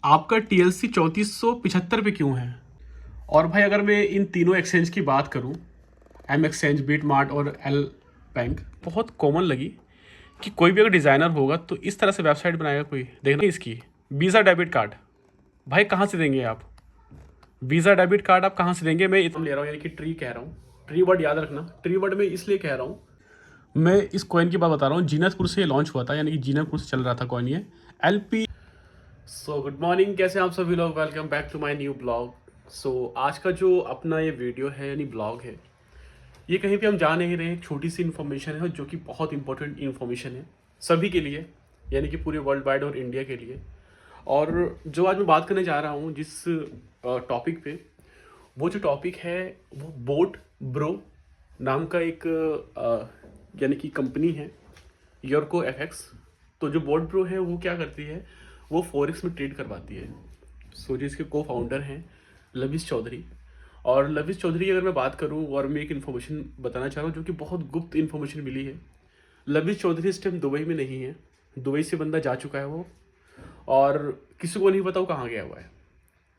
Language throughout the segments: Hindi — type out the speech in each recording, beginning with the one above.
आपका TLC 3475 पे क्यों है? और भाई अगर मैं इन तीनों एक्सचेंज की बात करूं, एम एक्सचेंज, बिटमार्ट और एल बैंक, बहुत कॉमन लगी कि कोई भी अगर डिज़ाइनर होगा तो इस तरह से वेबसाइट बनाएगा कोई। देखना इसकी वीज़ा डेबिट कार्ड, भाई कहाँ से देंगे आप? वीज़ा डेबिट कार्ड आप कहाँ से देंगे? मैं इतना ले रहा हूँ, यानी कि ट्री कह रहा हूँ। ट्री वर्ड याद रखना, ट्री वर्ड में इसलिए कह रहा हूँ, मैं इस कॉइन की बात बता रहा हूँ। जीनसपुर से लॉन्च हुआ था, यानी कि जीनसपुर से चल रहा था कॉइन ये LP। सो गुड मॉर्निंग, कैसे हैं आप सभी लोग? Welcome back to my new blog. So आज का जो अपना ये वीडियो है यानी ब्लॉग है, ये कहीं पे हम जा नहीं रहे हैं। एक छोटी सी इन्फॉर्मेशन है जो कि बहुत इंपॉर्टेंट इन्फॉर्मेशन है सभी के लिए, यानी कि पूरे वर्ल्ड वाइड और इंडिया के लिए। और जो आज मैं बात करने जा रहा हूँ जिस टॉपिक पे, वो जो टॉपिक है वो बोट ब्रो नाम का एक यानी कि कंपनी है, योरको एफएक्स। तो जो बोट ब्रो है वो क्या करती है, वो फॉरेक्स में ट्रेड करवाती है। सो जो इसके को फाउंडर हैं लविश चौधरी। और लविश चौधरी की अगर मैं बात करूं, और मैं एक इन्फॉर्मेशन बताना चाह रहा हूँ जो कि बहुत गुप्त इन्फॉर्मेशन मिली है। लविश चौधरी इस टाइम दुबई में नहीं है, दुबई से बंदा जा चुका है वो, और किसी को नहीं पता वो कहाँ गया हुआ है।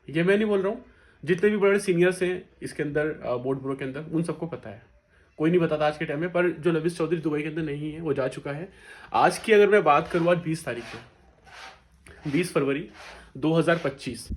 ये मैं नहीं बोल रहा हूँ, जितने भी बड़े सीनियर्स हैं इसके अंदर, बोर्ड ब्रो के अंदर, उन सबको पता है। कोई नहीं बताता आज के टाइम में, पर जो लविश चौधरी दुबई के अंदर नहीं है वो जा चुका है। आज की अगर मैं बात करूँ, आज 20 तारीख है, 20 फरवरी 2025।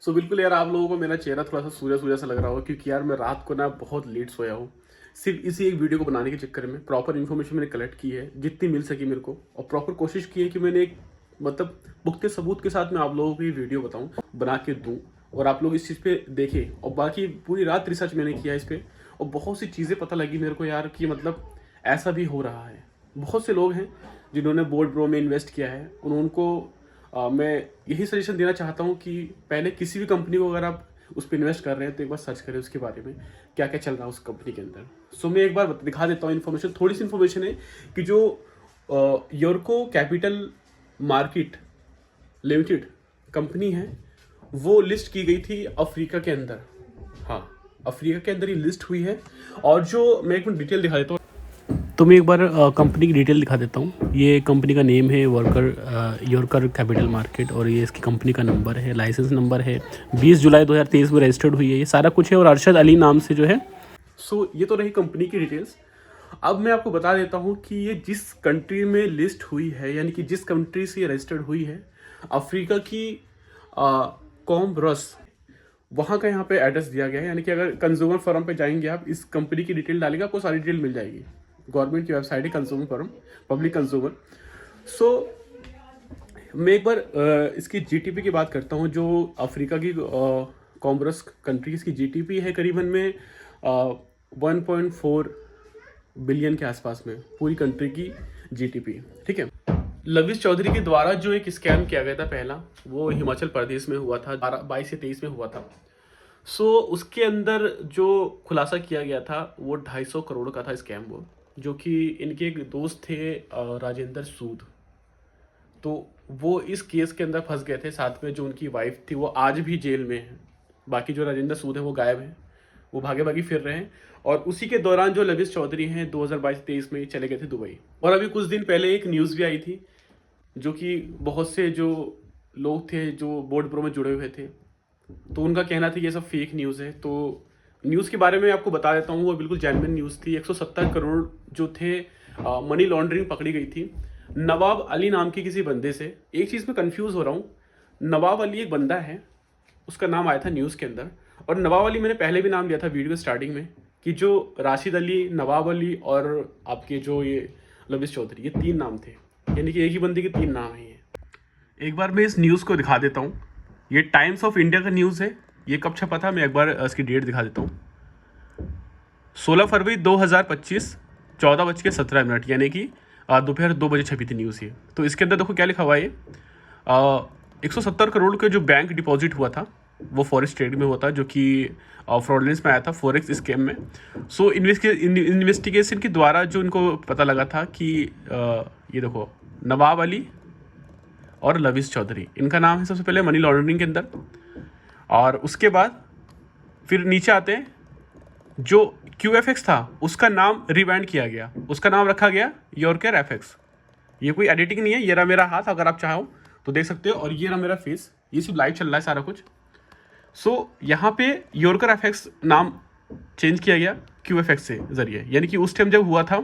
सो बिल्कुल यार, आप लोगों को मेरा चेहरा थोड़ा सा सूर्या सूर्या सा लग रहा होगा, क्योंकि यार मैं रात को ना बहुत लेट सोया हूँ। सिर्फ इसी एक वीडियो को बनाने के चक्कर में प्रॉपर इन्फॉर्मेशन मैंने कलेक्ट की है जितनी मिल सकी मेरे को, और प्रॉपर कोशिश की है कि मैंने एक मतलब पुख्ते सबूत के साथ मैं आप लोगों को ये वीडियो बताऊँ, बना के दूँ, और आप लोग इस चीज़ पे देखें। और बाकी पूरी रात रिसर्च मैंने किया इस पर, और बहुत सी चीज़ें पता लगी मेरे को यार कि मतलब ऐसा भी हो रहा है। बहुत से लोग हैं जिन्होंने बोर्ड ब्रो में इन्वेस्ट किया है, उनको मैं यही सजेशन देना चाहता हूँ कि पहले किसी भी कंपनी को अगर आप उस पर इन्वेस्ट कर रहे हैं तो एक बार सर्च करें उसके बारे में, क्या क्या चल रहा है उस कंपनी के अंदर। सो मैं एक बार दिखा देता हूँ इन्फॉर्मेशन, थोड़ी सी इन्फॉर्मेशन है कि जो योरको कैपिटल मार्केट लिमिटेड कंपनी है, वो लिस्ट की गई थी अफ्रीका के अंदर। हाँ, अफ्रीका के अंदर ही लिस्ट हुई है। और जो मैं एक मिनट डिटेल दिखा देता हूँ, तो मैं एक बार कंपनी की डिटेल दिखा देता हूँ। ये कंपनी का नेम है योरकर कैपिटल मार्केट, और ये इसकी कंपनी का नंबर है, लाइसेंस नंबर है, 20 जुलाई 2023 में रजिस्टर्ड हुई है, ये सारा कुछ है, और अरशद अली नाम से जो है। सो ये तो रही कंपनी की डिटेल्स। अब मैं आपको बता देता हूँ कि ये जिस कंट्री में लिस्ट हुई है, यानी कि जिस कंट्री से ये रजिस्टर्ड हुई है, अफ्रीका की कॉमरस, वहाँ का यहाँ पे एड्रेस दिया गया है। यानी कि अगर कंज्यूमर फोरम पे जाएंगे आप, इस कंपनी की डिटेल डालेंगे, आपको सारी डिटेल मिल जाएगी। गवर्नमेंट की वेबसाइट है कंज्यूमर फोरम, पब्लिक कंज्यूमर। सो मैं एक बार इसकी जीटीपी की बात करता हूँ। जो अफ्रीका की कॉमरस कंट्री, इसकी जीटीपी है करीबन में 1.4 बिलियन के आसपास में, पूरी कंट्री की जीटीपी। ठीक है। लविश चौधरी के द्वारा जो एक स्कैम किया गया था पहला, वो हिमाचल प्रदेश में हुआ था, 22 से 23 में हुआ था। सो उसके अंदर जो खुलासा किया गया था वो 250 करोड़ का था स्कैम वो, जो कि इनके एक दोस्त थे राजेंद्र सूद। तो वो इस केस के अंदर फंस गए थे, साथ में जो उनकी वाइफ थी वो आज भी जेल में है। बाकी जो राजेंद्र सूद है वो गायब है, वो भागे भागी फिर रहे हैं। और उसी के दौरान जो लविश चौधरी हैं 2022-23 में चले गए थे दुबई। और अभी कुछ दिन पहले एक न्यूज़ भी आई थी, जो कि बहुत से जो लोग थे जो बोर्ड प्रो में जुड़े हुए थे, तो उनका कहना था ये सब फेक न्यूज़ है। तो न्यूज़ के बारे में आपको बता देता हूँ, वो बिल्कुल जेन्युइन न्यूज़ थी। 170 करोड़ जो थे मनी लॉन्ड्रिंग पकड़ी गई थी नवाब अली नाम के किसी बंदे से। एक चीज़ में कंफ्यूज हो रहा हूँ, नवाब अली एक बंदा है, उसका नाम आया था न्यूज़ के अंदर। और नवाब अली मैंने पहले भी नाम लिया था वीडियो स्टार्टिंग में, कि जो राशिद अली, नवाब अली और आपके जो ये लविश चौधरी, ये 3 नाम थे, यानी कि एक ही बंदे के 3 नाम हैं ये। एक बार मैं इस न्यूज़ को दिखा देता हूँ, ये टाइम्स ऑफ इंडिया का न्यूज़ है। ये कब छपा था, मैं एक बार इसकी डेट दिखा देता हूँ। 16 फरवरी 2025, 14:17, यानी कि दोपहर 2 बजे छपी थी न्यूज़ ये। तो इसके अंदर देखो क्या लिखा हुआ है, 170 करोड़ का जो बैंक डिपॉजिट हुआ था वो फॉरेक्स ट्रेड में हुआ था, जो कि फ्रॉडलेंस में आया था, फॉरेक्स स्कैम में। सो इन्वेस्टिगेशन के द्वारा जो इनको पता लगा था कि ये देखो, नवाब अली और लविश चौधरी, इनका नाम है सबसे पहले मनी लॉन्ड्रिंग के अंदर। और उसके बाद फिर नीचे आते हैं, जो QFX था उसका नाम रिब्रांड किया गया, उसका नाम रखा गया योरकर FX। ये कोई एडिटिंग नहीं है, ये रहा मेरा हाथ, अगर आप चाहो तो देख सकते हो। और ये रहा मेरा फेस, ये सिर्फ लाइव चल रहा है सारा कुछ। सो यहाँ पे योरकर एफएक्स नाम चेंज किया गया QFX से जरिए, यानी कि उस टाइम जब हुआ था,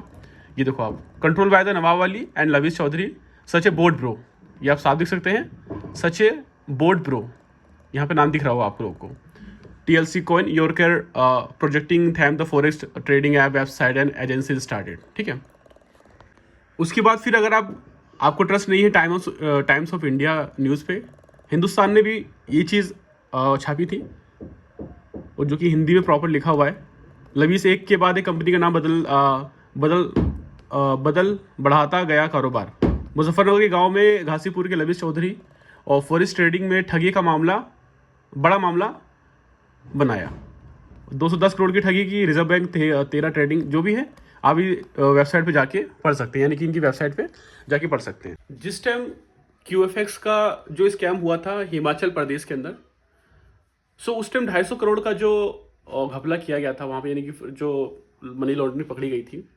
ये देखो आप, control by the Nawab Ali and लवीज Chaudhary, such a board bro, ये आप साफ देख सकते हैं, सच ए बोर्ड ब्रो, यहाँ पे नाम दिख रहा होगा आप लोगों को। TLC कॉइन योरकर projecting them the forest trading app website and agency started, ठीक है। उसके बाद फिर अगर आपको ट्रस्ट नहीं है टाइम्स ऑफ इंडिया न्यूज़ पे, हिंदुस्तान ने भी ये चीज़ छापी थी, और जो कि हिंदी में प्रॉपर लिखा हुआ है। लवीस एक के बाद एक कंपनी का नाम बदल बढ़ाता गया कारोबार। मुजफ्फरनगर के गांव में घासीपुर के लवीस चौधरी और फॉरेस्ट ट्रेडिंग में ठगी का बड़ा मामला बनाया। 210 करोड़ की ठगी की, रिजर्व बैंक 13 ट्रेडिंग, जो भी है आप भी वेबसाइट पे जाके पढ़ सकते हैं, यानी कि इनकी वेबसाइट पे जाके पढ़ सकते हैं। जिस टाइम QFX का जो स्कैम हुआ था हिमाचल प्रदेश के अंदर, सो उस टाइम 250 करोड़ का जो घपला किया गया था वहाँ पे, यानी कि जो मनी लॉन्ड्रिंग पकड़ी गई थी।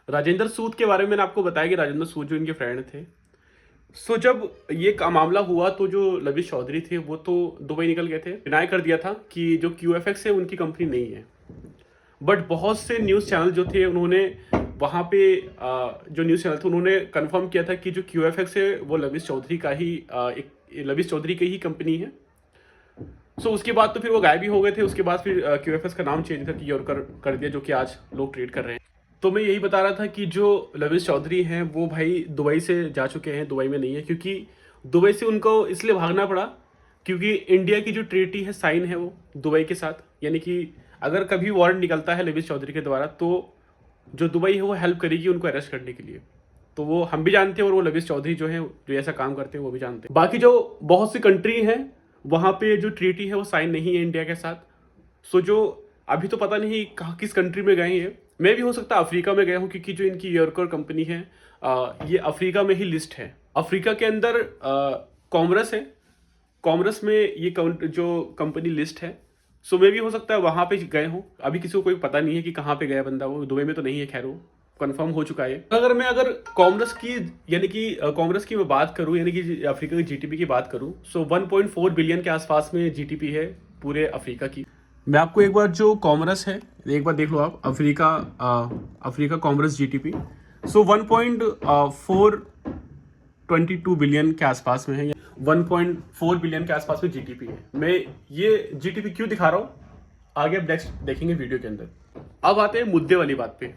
राजेंद्र सूद के बारे में मैंने आपको बताया कि राजेंद्र सूद जो इनके फ्रेंड थे। सो जब ये मामला हुआ तो जो लवीस चौधरी थे वो तो दुबई निकल गए थे, डिनाई कर दिया था कि जो QFX है उनकी कंपनी नहीं है। बट बहुत से न्यूज़ चैनल जो थे उन्होंने वहाँ पे जो न्यूज़ चैनल थे उन्होंने कंफर्म किया था कि जो QFX है वो लवीस चौधरी का ही लवीस चौधरी की ही कंपनी है। सो उसके बाद तो फिर वो गायब ही हो गए थे। उसके बाद फिर QFX का नाम चेंज करके योरकर कर दिया, जो कि आज लोग ट्रेड कर रहे हैं। तो मैं यही बता रहा था कि जो लवीस चौधरी हैं वो भाई दुबई से जा चुके हैं, दुबई में नहीं है, क्योंकि दुबई से उनको इसलिए भागना पड़ा क्योंकि इंडिया की जो ट्रीटी है साइन है वो दुबई के साथ, यानी कि अगर कभी वारंट निकलता है लवीस चौधरी के द्वारा तो जो दुबई है वो हेल्प करेगी उनको अरेस्ट करने के लिए। तो वो हम भी जानते हैं और वो लवीस चौधरी जो है जो ऐसा काम करते हैं वो भी जानते हैं। बाकी जो बहुत सी कंट्री हैं वहाँ पे जो ट्रीटी है वो साइन नहीं है इंडिया के साथ। सो जो अभी तो पता नहीं कहाँ किस कंट्री में गए हैं, मैं भी हो सकता है अफ्रीका में गया हूँ, क्योंकि जो इनकी योरकर कंपनी है ये अफ्रीका में ही लिस्ट है। अफ्रीका के अंदर कॉमरस है, कॉमरस में ये जो कंपनी लिस्ट है। सो मे भी हो सकता है वहाँ पे गए हों, अभी किसी को कोई पता नहीं है कि कहाँ पे गया बंदा, वो दुबई में तो नहीं है, खैर वो कंफर्म हो चुका है। अगर कॉमरस की यानी कि कॉमरस की मैं बात करूँ, यानी कि अफ्रीका की GDP की बात करूँ, सो 1.4 बिलियन के आसपास में GDP है पूरे अफ्रीका की। मैं आपको एक बार जो कॉमरस है एक बार देख लो आप, अफ्रीका कॉमरस GDP, सो 1.422 बिलियन के आसपास में है, 1.4 बिलियन के आसपास में GDP है। मैं ये GDP क्यों दिखा रहा हूँ आगे आप नेक्स्ट देखेंगे वीडियो के अंदर। अब आते हैं मुद्दे वाली बात पे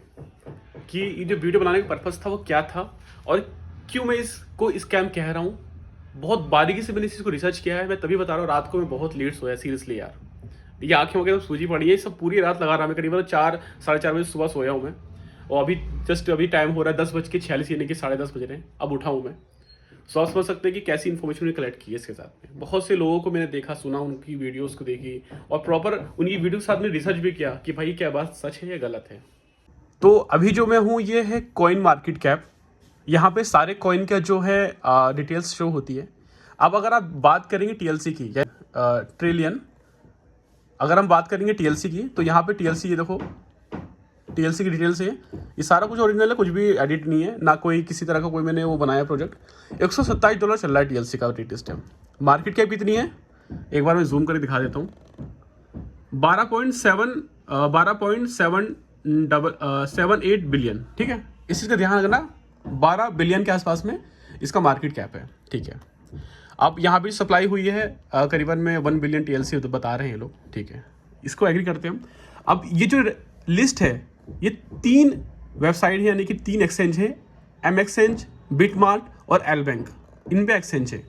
कि ये जो वीडियो बनाने का पर्पस था वो क्या था और क्यों मैं इसको स्कैम कह रहा हूँ। बहुत बारीकी से मैंने इस चीज़ को रिसर्च किया है, मैं तभी बता रहा हूँ। रात को मैं बहुत लेट सोया, सीरियसली यार, ये आंखें वगैरह सूजी पड़ी है, सब पूरी रात लगा रहा मैं, करीबन 4-4:30 बजे सुबह सोया हूँ मैं, और अभी टाइम हो रहा है 10:46, यानी कि 10:30 बज रहे हैं, अब उठा हूँ मैं। सो आप समझ सकते हैं कि कैसी इन्फॉर्मेशन मैंने कलेक्ट की है इसके साथ में। बहुत से लोगों को मैंने देखा, सुना, उनकी वीडियोस को देखी और प्रॉपर उनकी वीडियो के साथ में रिसर्च भी किया कि भाई क्या बात सच है या गलत है। तो अभी जो मैं हूँ ये है कॉइन मार्केट कैप, यहाँ पे सारे कॉइन का जो है डिटेल्स शो होती है। अब अगर आप बात करेंगे TLC की या ट्रिलियन, अगर हम बात करेंगे TLC की तो यहाँ पे TLC, ये देखो TLC की डिटेल्स है, ये सारा कुछ ओरिजिनल है, कुछ भी एडिट नहीं है, ना कोई किसी तरह का कोई मैंने वो बनाया प्रोजेक्ट। $127 चल रहा है TLC का लेटेस्ट टाइम। मार्केट कैप कितनी है एक बार मैं जूम करके दिखा देता हूँ, 12.78 बिलियन, ठीक है, इस चीज़ का ध्यान रखना, 12 बिलियन के आसपास में इसका मार्केट कैप है, ठीक है। अब यहाँ भी सप्लाई हुई है करीबन में 1 बिलियन TLC तो बता रहे हैं लोग, ठीक है, इसको एग्री करते हैं हम। अब ये जो लिस्ट है ये 3 वेबसाइट है, यानी कि 3 एक्सचेंज है, M एक्सचेंज, बिटमार्ट और एल बैंक, इन पे एक्सचेंज है।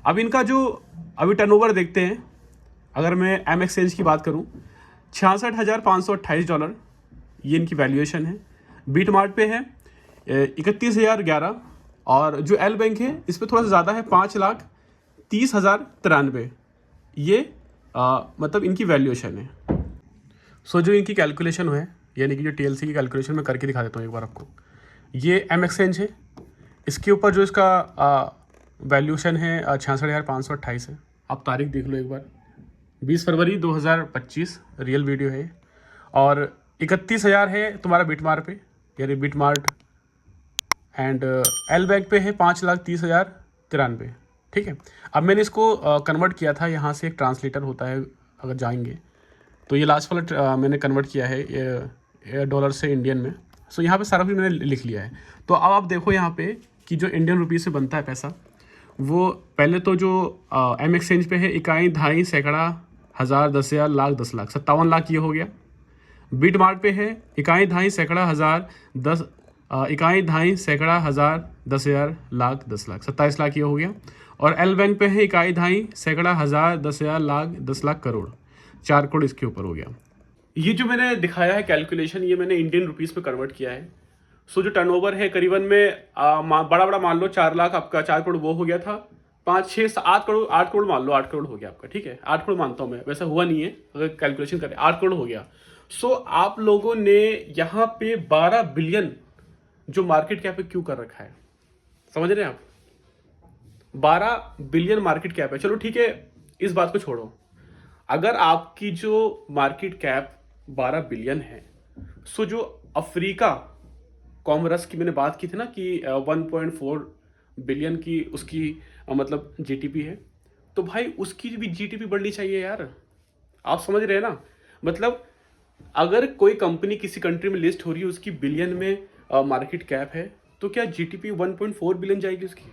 अब इनका जो अभी टर्नओवर देखते हैं, अगर मैं M एक्सचेंज की बात करूँ, $66,528 ये इनकी वैल्यूएशन है। बिटमार्ट पे है 31,011, और जो एल बैंक है इस पर थोड़ा सा ज़्यादा है, 5,30,093 ये मतलब इनकी वैल्यूएशन है। सो जो इनकी कैलकुलेशन है, यानी कि जो TLC की कैलकुलेशन मैं करके दिखा देता हूँ एक बार आपको। ये M एक्सचेंज है, इसके ऊपर जो इसका वैल्यूएशन है 66,528 है। आप तारीख देख लो एक बार, 20 फरवरी 2025 रियल वीडियो है, और 31,000 है तुम्हारा बिटमार्ट पे, यानी बिटमार्ट, एंड एल बैंक पे है 5,30,093, ठीक है। अब मैंने इसको कन्वर्ट किया था, यहाँ से एक ट्रांसलेटर होता है, अगर जाएंगे तो ये लास्ट वाला मैंने कन्वर्ट किया है ये डॉलर से इंडियन में। सो यहाँ पे सारा कुछ मैंने लिख लिया है। तो अब आप देखो यहाँ पे कि जो इंडियन रुपीज़ से बनता है पैसा, वो पहले तो जो एम एक्सचेंज पे है, इकाई, दहाई, सैकड़ा, हज़ार, 10,000, लाख, 10 लाख, 57 लाख ये हो गया। बीट मार्ट पे है इकाई, दहाई, सैकड़ा, हज़ार, 10 इकाई, दहाई, सैकड़ा, हज़ार, 10,000, लाख, 10 लाख, 27 लाख ये हो गया। और एल बैंक पे है इकाई, दहाई, सैकड़ा, हज़ार, 10,000, लाख, 10 लाख, करोड़, 4 करोड़ इसके ऊपर हो गया। ये जो मैंने दिखाया है कैलकुलेशन, ये मैंने इंडियन रुपीस में कन्वर्ट किया है। सो जो टर्नओवर है करीबन में बड़ा बड़ा मान लो 4 लाख आपका, 4 करोड़ वो हो गया था, 5, 6, 8 करोड़, 8 करोड़ मान लो, 8 करोड़ हो गया आपका, ठीक है। 8 करोड़ मानता हूँ मैं, वैसा हुआ नहीं है, अगर कैलकुलेशन करें 8 करोड़ हो गया। सो आप लोगों ने यहाँ पे 12 बिलियन जो मार्केट कैप है क्यों कर रखा है, समझ रहे हैं आप? 12 बिलियन मार्केट कैप है। चलो ठीक है, इस बात को छोड़ो। अगर आपकी जो मार्केट कैप 12 बिलियन है, सो जो अफ्रीका कॉमरस की मैंने बात की थी ना कि 1.4 बिलियन की उसकी मतलब जीटीपी है, तो भाई उसकी भी जीटीपी बढ़नी चाहिए यार। आप समझ रहे हैं ना? मतलब अगर कोई कंपनी किसी कंट्री में लिस्ट हो रही है, उसकी बिलियन में मार्केट कैप है, तो क्या जीटीपी 1.4 बिलियन जाएगी उसकी?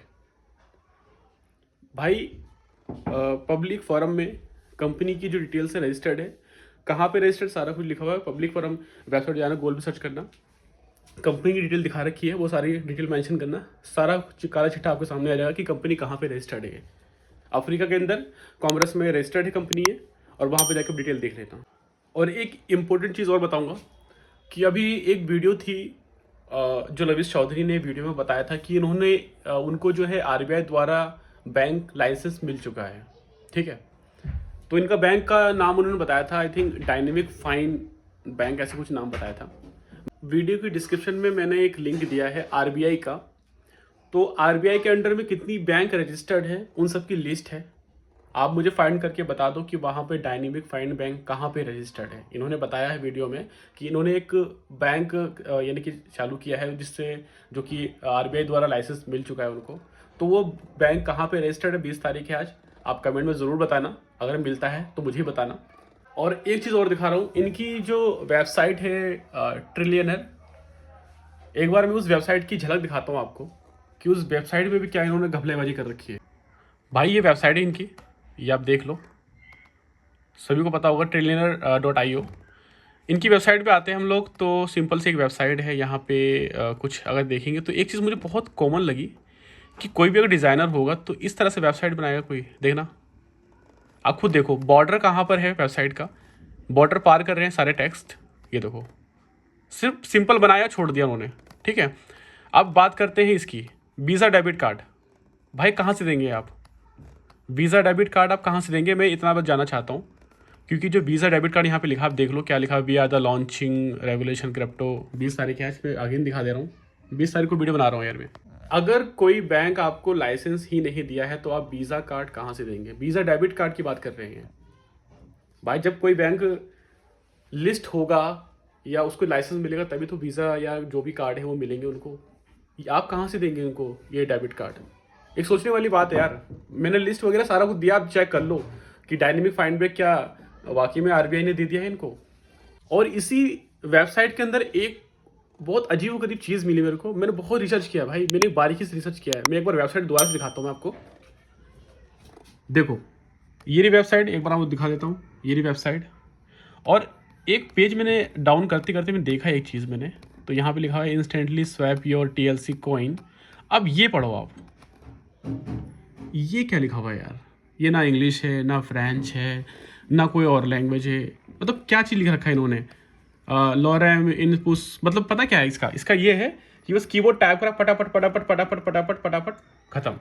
भाई पब्लिक फोरम में कंपनी की जो डिटेल्स है रजिस्टर्ड है, कहाँ पे रजिस्टर्ड सारा कुछ लिखा हुआ है। पब्लिक फोरम वेबसाइट जाना, गूगल पे सर्च करना, कंपनी की डिटेल दिखा रखी है, वो सारी डिटेल मेंशन करना, सारा काला चिट्ठा आपके सामने आ जाएगा कि कंपनी कहाँ पे रजिस्टर्ड है। अफ्रीका के अंदर कॉमरस में रजिस्टर्ड है कंपनी है, और वहाँ पे जाकर डिटेल देख लेता हूँ। और एक इम्पोर्टेंट चीज़ और बताऊँगा कि अभी एक वीडियो थी जो लविश चौधरी ने वीडियो में बताया था कि इन्होंने उनको जो है आरबीआई द्वारा बैंक लाइसेंस मिल चुका है, ठीक है। तो इनका बैंक का नाम उन्होंने बताया था, I think dynamic fine bank, ऐसे कुछ नाम बताया था। वीडियो की डिस्क्रिप्शन में मैंने एक लिंक दिया है आरबीआई का। तो आरबीआई के अंडर में कितनी बैंक रजिस्टर्ड है, उन सब की लिस्ट है। आप मुझे फाइंड करके बता दो कि वहाँ पे डायनेमिक फाइंड बैंक कहाँ पे रजिस्टर्ड है। इन्होंने बताया है वीडियो में कि इन्होंने एक बैंक यानी कि चालू किया है, जिससे जो कि आरबीआई द्वारा लाइसेंस मिल चुका है उनको। तो वो बैंक कहाँ पे रजिस्टर्ड है, 20 तारीख है आज। आप कमेंट में ज़रूर बताना, अगर मिलता है तो मुझे बताना। और एक चीज़ और दिखा रहा हूँ, इनकी जो वेबसाइट है ट्रिलियनर, एक बार मैं उस वेबसाइट की झलक दिखाता हूँ आपको कि उस वेबसाइट में भी क्या इन्होंने घपलेबाजी कर रखी है। भाई ये वेबसाइट है इनकी, ये आप देख लो, सभी को पता होगा, ट्रिलियनर.io। इनकी वेबसाइट पे आते हैं हम लोग, तो सिंपल सी एक वेबसाइट है। यहाँ पे कुछ अगर देखेंगे तो एक चीज़ मुझे बहुत कॉमन लगी कि कोई भी अगर डिज़ाइनर होगा तो इस तरह से वेबसाइट बनाएगा कोई। देखना, आप खुद देखो, बॉर्डर कहाँ पर है वेबसाइट का, बॉर्डर पार कर रहे हैं सारे टेक्स्ट, ये देखो, सिर्फ सिंपल बनाया, छोड़ दिया उन्होंने, ठीक है। अब बात करते हैं इसकी वीज़ा डेबिट कार्ड। भाई कहाँ से देंगे आप वीज़ा डेबिट कार्ड, आप कहाँ से देंगे? मैं इतना बस जानना चाहता हूँ, क्योंकि जो वीज़ा डेबिट कार्ड यहाँ पे लिखा, आप देख लो क्या लिखा, we are the launching regulation crypto. 20 तारीख है आज, पे अगेन दिखा दे रहा हूँ, 20 तारीख को वीडियो बना रहा हूँ यार मैं। अगर कोई बैंक आपको लाइसेंस ही नहीं दिया है तो आप वीज़ा कार्ड कहाँ से देंगे? वीज़ा डेबिट कार्ड की बात कर रहे हैं भाई। जब कोई बैंक लिस्ट होगा या उसको लाइसेंस मिलेगा तभी तो वीज़ा या जो भी कार्ड है वो मिलेंगे उनको। आप कहाँ से देंगे उनको ये डेबिट कार्ड? एक सोचने वाली बात है यार। मैंने लिस्ट वगैरह सारा कुछ दिया, आप चेक कर लो कि डायनेमिक फाइंड बैक क्या वाकई में आरबीआई ने दे दिया है इनको। और इसी वेबसाइट के अंदर एक बहुत अजीब गरीब चीज़ मिली मेरे को। मैंने बहुत रिसर्च किया भाई, मैंने बारीकी से रिसर्च किया है। मैं एक बार वेबसाइट दोबारा से दिखाता हूँ मैं आपको। देखो ये रही वेबसाइट, एक बार आपको दिखा देता हूँ, ये रही वेबसाइट। और एक पेज मैंने डाउन करते करते मैं देखा एक चीज़ मैंने, तो यहाँ पे लिखा है instantly swap your TLC coin. अब ये पढ़ो आप, ये क्या लिखा हुआ है यार? ये ना इंग्लिश है, ना फ्रेंच है, ना कोई और लैंग्वेज है। मतलब क्या चीज़ लिख रखा है इन्होंने? लॉरेम इन पुस, मतलब पता क्या है इसका ये है कि बस कीबोर्ड टाइप करा, फटाफट फटाफट फटाफट फटाफट फटाफट खत्म।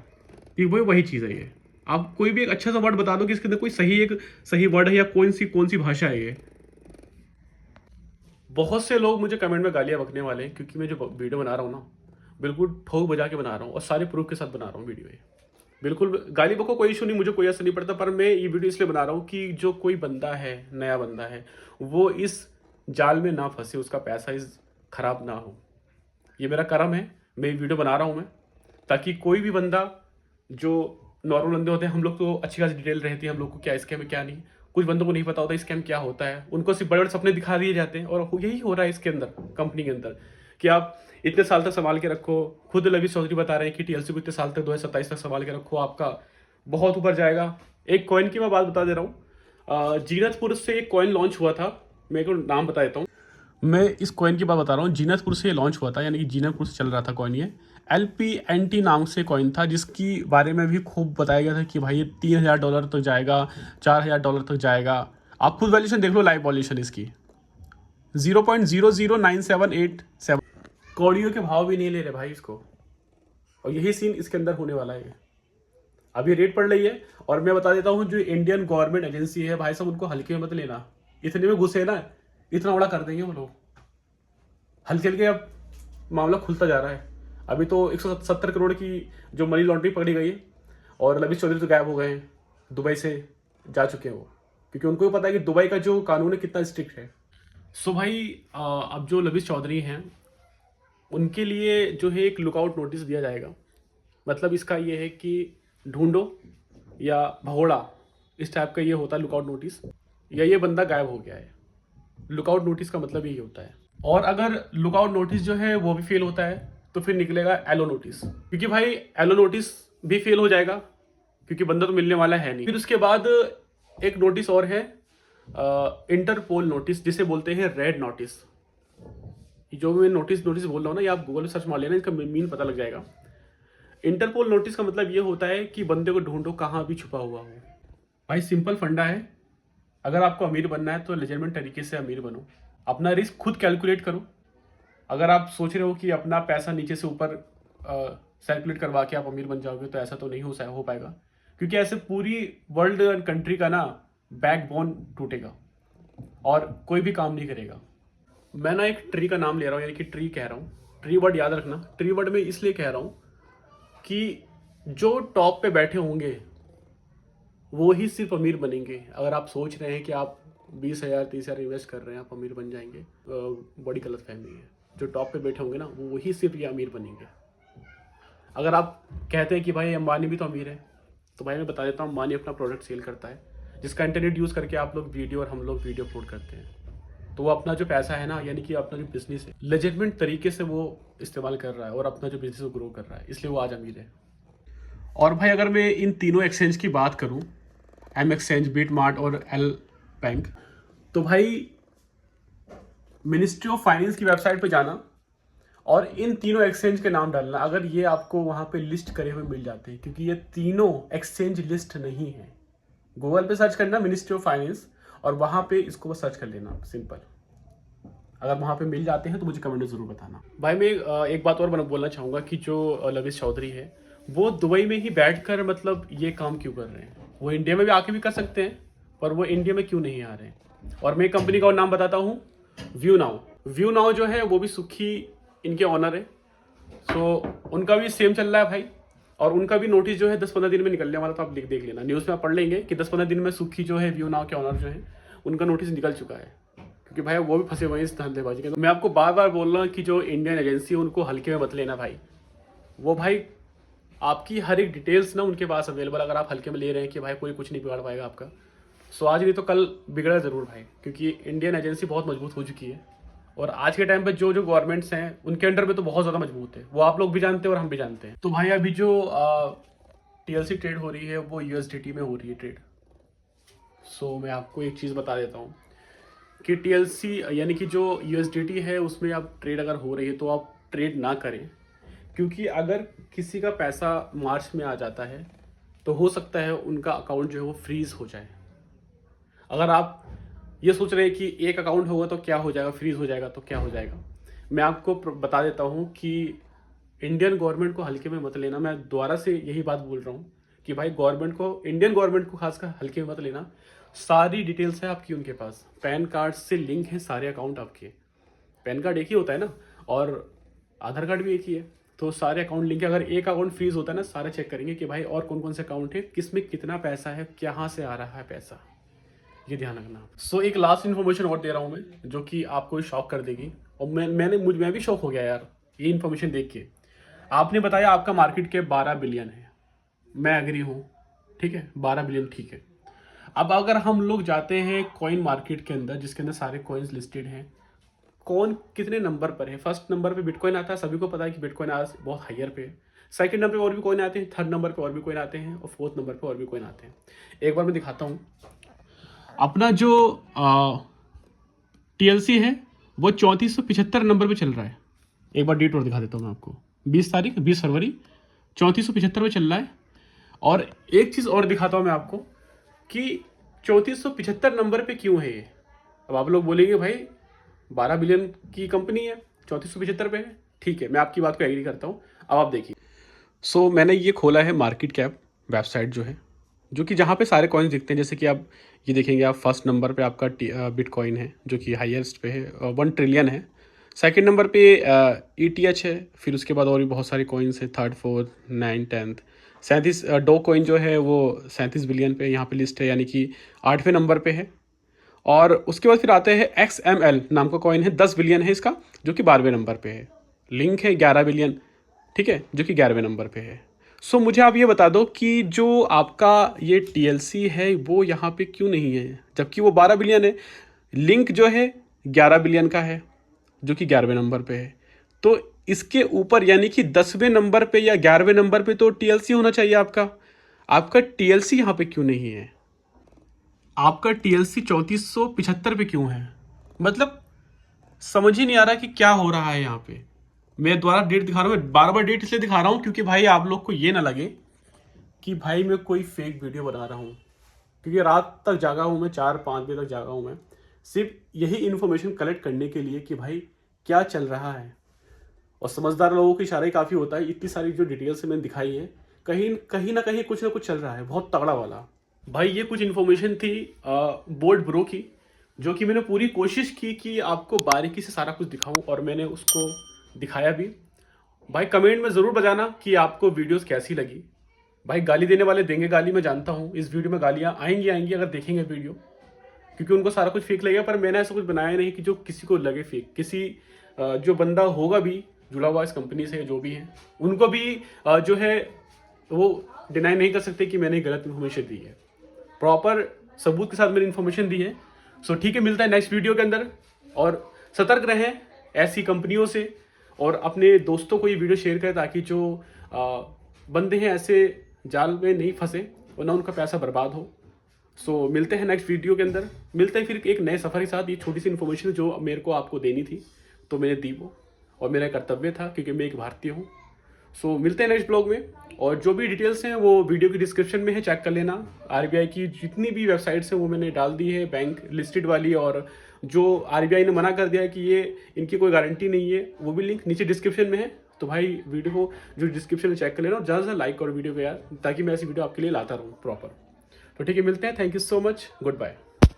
ये वही चीज़ है ये। आप कोई भी एक अच्छा सा वर्ड बता दो कि इसके अंदर कोई सही वर्ड है या कौन सी भाषा है ये। बहुत से लोग मुझे कमेंट में गालियाँ बकने वाले हैं, क्योंकि मैं जो वीडियो बना रहा हूँ ना, बिल्कुल ठोक बजा के बना रहा हूँ और सारे प्रूफ के साथ बना रहा हूँ वीडियो ये। बिल्कुल गाली बको, कोई इशू नहीं, मुझे कोई असर नहीं पड़ता। पर मैं ये वीडियो इसलिए बना रहा हूँ कि जो कोई बंदा है, नया बंदा है, वो इस जाल में ना फंसे, उसका पैसा इस खराब ना हो। ये मेरा कर्म है, मैं वीडियो बना रहा हूँ मैं, ताकि कोई भी बंदा जो नॉर्मल बंदे होते हैं, हम लोग तो अच्छी खासी डिटेल रहती है हम लोग को क्या स्कैम है क्या नहीं। कुछ बंदों को नहीं पता होता स्कैम क्या होता है, उनको सिर्फ बड़े बड़े सपने दिखा दिए जाते हैं। और यही हो रहा है इसके अंदर, कंपनी के अंदर, कि आप इतने साल तक संभाल के रखो। खुद लवी चौधरी बता रहे हैं कि टीएलसी को इतने साल तक 2027 तक संभाल के रखो, आपका बहुत ऊपर जाएगा। एक कॉइन की मैं बात बता दे रहा हूँ, जीनतपुर से एक कॉइन लॉन्च हुआ था, मैं को नाम बता देता हूँ। मैं इस कॉइन की बात बता रहा हूँ, जीनतपुर से लॉन्च हुआ था, यानी कि जीनतपुर से चल रहा था कॉइन। ये LPNT नाम से कॉइन था, जिसकी बारे में भी खूब बताया गया था कि भाई ये $3000 तक जाएगा, $4000 तक जाएगा। आप खुद वैल्यूशन देख लो, लाइव वैल्यूशन इसकी 0.00978 कौड़ियों के भाव भी नहीं ले रहे भाई इसको। और यही सीन इसके अंदर होने वाला है। अभी रेट पड़ रही है। और मैं बता देता हूँ, जो इंडियन गवर्नमेंट एजेंसी है भाई साहब, उनको हल्के में मत लेना। इतने में घुसे ना, इतना बड़ा कर देंगे वो लोग। हल्के हल्के अब मामला खुलता जा रहा है। अभी तो 170 करोड़ की जो मनी लॉन्ड्रिंग पकड़ी गई है, और लवी चौधरी तो गायब हो गए हैं, दुबई से जा चुके हैं वो, क्योंकि उनको भी पता है कि दुबई का जो कानून है कितना स्ट्रिक्ट है। सो भाई अब जो लवी चौधरी हैं उनके लिए जो है एक लुकआउट नोटिस दिया जाएगा। मतलब इसका ये है कि ढूंढो या भगोड़ा, इस टाइप का ये होता है लुकआउट नोटिस, या ये बंदा गायब हो गया है। लुकआउट नोटिस का मतलब यही होता है। और अगर लुकआउट नोटिस जो है वो भी फेल होता है तो फिर निकलेगा एलो नोटिस, क्योंकि भाई एलो नोटिस भी फेल हो जाएगा, क्योंकि बंदा तो मिलने वाला है नहीं। फिर उसके बाद एक नोटिस और है, इंटरपोल नोटिस, जिसे बोलते हैं रेड नोटिस। जो मैं नोटिस बोल रहा हूँ ना, ये आप गूगल में सर्च मार लेना, इसका मीन पता लग जाएगा। इंटरपोल नोटिस का मतलब ये होता है कि बंदे को ढूंढो कहाँ भी छुपा हुआ हो। भाई सिंपल फंडा है, अगर आपको अमीर बनना है तो लेजिटिमेट तरीके से अमीर बनो, अपना रिस्क खुद कैलकुलेट करो। अगर आप सोच रहे हो कि अपना पैसा नीचे से ऊपर सर्कुलेट करवा के आप अमीर बन जाओगे, तो ऐसा तो नहीं हो पाएगा, क्योंकि ऐसे पूरी वर्ल्ड एंड कंट्री का ना बैकबोन टूटेगा और कोई भी काम नहीं करेगा। मैं ना एक ट्री का नाम ले रहा हूँ, यानी कि ट्री कह रहा हूँ। ट्री वर्ड याद रखना, ट्री वर्ड में इसलिए कह रहा हूँ कि जो टॉप पे बैठे होंगे वो ही सिर्फ अमीर बनेंगे। अगर आप सोच रहे हैं कि आप 20,000 30,000 इन्वेस्ट कर रहे हैं आप अमीर बन जाएंगे, बड़ी गलत फहमी है। जो टॉप पे बैठे होंगे ना वो वही सिर्फ ये अमीर बनेंगे। अगर आप कहते हैं कि भाई अंबानी भी तो अमीर है, तो भाई मैं बता देता हूँ, अंबानी अपना प्रोडक्ट सेल करता है, जिसका इंटरनेट यूज़ करके आप लोग वीडियो और हम लोग वीडियो अपलोड करते हैं। तो वो अपना जो पैसा है ना, यानी कि अपना जो बिजनेस है, लेजिटिमेट तरीके से वो इस्तेमाल कर रहा है और अपना जो बिजनेस ग्रो कर रहा है, इसलिए वो आज अमीर है। और भाई अगर मैं इन तीनों एक्सचेंज की बात करूं, एम एक्सचेंज, बीट मार्ट और एल बैंक, तो भाई मिनिस्ट्री ऑफ फाइनेंस की वेबसाइट पे जाना और इन तीनों एक्सचेंज के नाम डालना। अगर ये आपको वहाँ पे लिस्ट करे हुए मिल जाते हैं, क्योंकि ये तीनों एक्सचेंज लिस्ट नहीं है। गूगल पे सर्च करना मिनिस्ट्री ऑफ फाइनेंस और वहाँ पे इसको बस सर्च कर लेना, सिंपल। अगर वहाँ पे मिल जाते हैं तो मुझे कमेंट में ज़रूर बताना। भाई मैं एक बात और बोलना चाहूँगा कि जो लविश चौधरी है वो दुबई में ही बैठकर मतलब ये काम क्यों कर रहे हैं। वो इंडिया में भी आके भी कर सकते हैं, पर वो इंडिया में क्यों नहीं आ रहे हैं। और मैं कंपनी का नाम बताता हूँ, व्यू नाउ। व्यू नाउ जो है वो भी सुखी इनके ऑनर है। सो उनका भी सेम चल रहा है भाई, और उनका भी नोटिस जो है 10-15 दिन में निकलने वाला। तो आप देख लेना, न्यूज़ में आप पढ़ लेंगे कि 10-15 दिन में सुखी जो है व्यू नाउ के ऑनर जो है उनका नोटिस निकल चुका है, क्योंकि भाई वो भी फंसे हुए हैं इस धंधेबाजी के। तो मैं आपको बार बार बोल रहा हूँ कि जो इंडियन एजेंसी है उनको हल्के में मत लेना भाई। वो भाई आपकी हर एक डिटेल्स ना उनके पास अवेलेबल, अगर आप हल्के में ले रहे हैं कि भाई कोई कुछ नहीं बिगाड़ पाएगा आपका, सो आज नहीं तो कल बिगड़ा ज़रूर भाई, क्योंकि इंडियन एजेंसी बहुत मजबूत हो चुकी है। और आज के टाइम पे जो जो गवर्नमेंट्स हैं उनके अंडर में तो बहुत ज़्यादा मजबूत है, वो आप लोग भी जानते हैं और हम भी जानते हैं। तो भाई अभी जो TLC ट्रेड हो रही है वो USDT में हो रही है ट्रेड। सो मैं आपको एक चीज़ बता देता हूँ कि TLC यानी कि जो USDT है उसमें आप ट्रेड अगर हो रही है तो आप ट्रेड ना करें, क्योंकि अगर किसी का पैसा मार्च में आ जाता है तो हो सकता है उनका अकाउंट जो है वो फ्रीज़ हो जाए। अगर आप ये सोच रहे हैं कि एक अकाउंट होगा तो क्या हो जाएगा, फ्रीज़ हो जाएगा तो क्या हो जाएगा, मैं आपको बता देता हूँ कि इंडियन गवर्नमेंट को हल्के में मत लेना। मैं दोबारा से यही बात बोल रहा हूँ कि भाई गवर्नमेंट को, इंडियन गवर्नमेंट को खासकर हल्के में मत लेना। सारी डिटेल्स है आपकी उनके पास, पैन कार्ड से लिंक है सारे अकाउंट आपके। पैन कार्ड एक ही होता है ना, और आधार कार्ड भी एक ही है, तो सारे अकाउंट लिंक है। अगर एक अकाउंट फ्रीज होता है ना, सारे चेक करेंगे कि भाई और कौन कौन से अकाउंट है, किस में कितना पैसा है, कहाँ से आ रहा है पैसा, ये ध्यान रखना। सो एक लास्ट इन्फॉर्मेशन और दे रहा हूँ मैं, जो कि आपको शॉक कर देगी। और मैं भी शॉक हो गया यार ये इन्फॉर्मेशन देख के। आपने बताया आपका मार्केट कैप 12 बिलियन है, मैं एग्री हूँ, ठीक है, 12 बिलियन ठीक है। अब अगर हम लोग जाते हैं कॉइन मार्केट के अंदर, जिसके अंदर सारे कॉइन्स लिस्टेड हैं, कौन कितने नंबर पर है? फर्स्ट नंबर पे बिटकॉइन आता है, सभी को पता है कि बिटकॉइन आज बहुत हायर पे है। सेकंड नंबर पे और भी कॉइन आते हैं, थर्ड नंबर पे और भी कॉइन आते हैं, और फोर्थ नंबर पे और भी कॉइन आते हैं। एक बार मैं दिखाता हूँ अपना जो टीएलसी है, वो 3475 नंबर पे चल रहा है। एक बार डेट और दिखा देता हूँ मैं आपको, 20 तारीख 20 फरवरी 3475 पे चल रहा है। और एक चीज़ और दिखाता हूँ मैं आपको कि 3475 नंबर पे क्यों है ये। अब आप लोग बोलेंगे भाई 12 बिलियन की कंपनी है, 3475 पे है, ठीक है, मैं आपकी बात को एग्री करता हूँ। अब आप देखिए, मैंने ये खोला है मार्केट कैप वेबसाइट जो है, जो कि जहाँ पे सारे कॉइन्स दिखते हैं। जैसे कि आप ये देखेंगे, आप फर्स्ट नंबर पे आपका बिटकॉइन है जो कि हाईएस्ट पे है, 1 ट्रिलियन है। सेकंड नंबर पे ETH है, फिर उसके बाद और भी बहुत सारे कॉइन्स हैं, third fourth 9 10th 37 dough coin जो है वो 37 बिलियन पे यहाँ पे लिस्ट है, यानी कि 8वें नंबर पे है। और उसके बाद फिर आते हैं XML नाम का कॉइन है, 10 बिलियन है इसका, जो कि 12वें नंबर पे है। लिंक है 11 बिलियन, ठीक है, जो कि 11वें नंबर पे है। मुझे आप ये बता दो कि जो आपका ये TLC है वो यहाँ पे क्यों नहीं है, जबकि वो 12 बिलियन है। लिंक जो है 11 बिलियन का है, जो कि 11वें नंबर पे है। तो इसके ऊपर यानी कि 10वें नंबर पे या 11वें नंबर पे तो TLC होना चाहिए आपका। आपका TLC यहाँ पे क्यों नहीं है? आपका TLC 3475 पे क्यों है? मतलब समझ ही नहीं आ रहा कि क्या हो रहा है यहाँ पे। मैं दोबारा डेट दिखा रहा हूँ, मैं बार बार डेट इसलिए दिखा रहा हूँ क्योंकि भाई आप लोग को ये ना लगे कि भाई मैं कोई फेक वीडियो बना रहा हूँ। क्योंकि रात तक जागा हूँ मैं, 4-5 बजे तक जागा हूँ मैं, सिर्फ यही इन्फॉर्मेशन कलेक्ट करने के लिए कि भाई क्या चल रहा है। और समझदार लोगों की इशारा ही काफ़ी होता है। इतनी सारी जो डिटेल्स मैंने दिखाई है, कहीं कहीं ना कहीं कुछ ना कुछ चल रहा है बहुत तगड़ा वाला। भाई ये कुछ इन्फॉर्मेशन थी बोल्ड ब्रो की, जो कि मैंने पूरी कोशिश की कि आपको बारीकी से सारा कुछ दिखाऊं, और मैंने उसको दिखाया भी। भाई कमेंट में ज़रूर बताना कि आपको वीडियोस कैसी लगी। भाई गाली देने वाले देंगे गाली, मैं जानता हूँ, इस वीडियो में गालियाँ आएंगी अगर देखेंगे वीडियो, क्योंकि उनको सारा कुछ फेक लगेगा। पर मैंने ऐसा कुछ बनाया नहीं कि जो किसी को लगे फेक। किसी जो बंदा होगा भी जुड़ा हुआ इस कंपनी से, जो भी है, उनको भी जो है वो डिनाई नहीं कर सकते कि मैंने गलत इन्फॉर्मेशन दी है। प्रॉपर सबूत के साथ मैंने इन्फॉर्मेशन दी है। ठीक है, मिलता है नेक्स्ट वीडियो के अंदर। और सतर्क रहें ऐसी कंपनियों से, और अपने दोस्तों को ये वीडियो शेयर करें ताकि जो बंदे हैं ऐसे जाल में नहीं फंसे और ना उनका पैसा बर्बाद हो। मिलते हैं नेक्स्ट वीडियो के अंदर, मिलते हैं फिर एक नए सफ़र के साथ। ये छोटी सी इन्फॉर्मेशन जो मेरे को आपको देनी थी तो मैंने दी वो, और मेरा कर्तव्य था क्योंकि मैं एक भारतीय हूँ। मिलते हैं नेक्स्ट ब्लॉग में, और जो भी डिटेल्स हैं वो वीडियो की डिस्क्रिप्शन में है, चेक कर लेना। RBI की जितनी भी वेबसाइट्स हैं वो मैंने डाल दी है, बैंक लिस्टेड वाली, और जो RBI ने मना कर दिया है कि ये इनकी कोई गारंटी नहीं है, वो भी लिंक नीचे डिस्क्रिप्शन में है। तो भाई वीडियो को जो डिस्क्रिप्शन में चेक कर लेना, और ज़्यादा से लाइक करो वीडियो को यार, ताकि मैं ऐसी वीडियो आपके लिए लाता रहूँ प्रॉपर। ठीक है, मिलते हैं, thank you so much, good bye.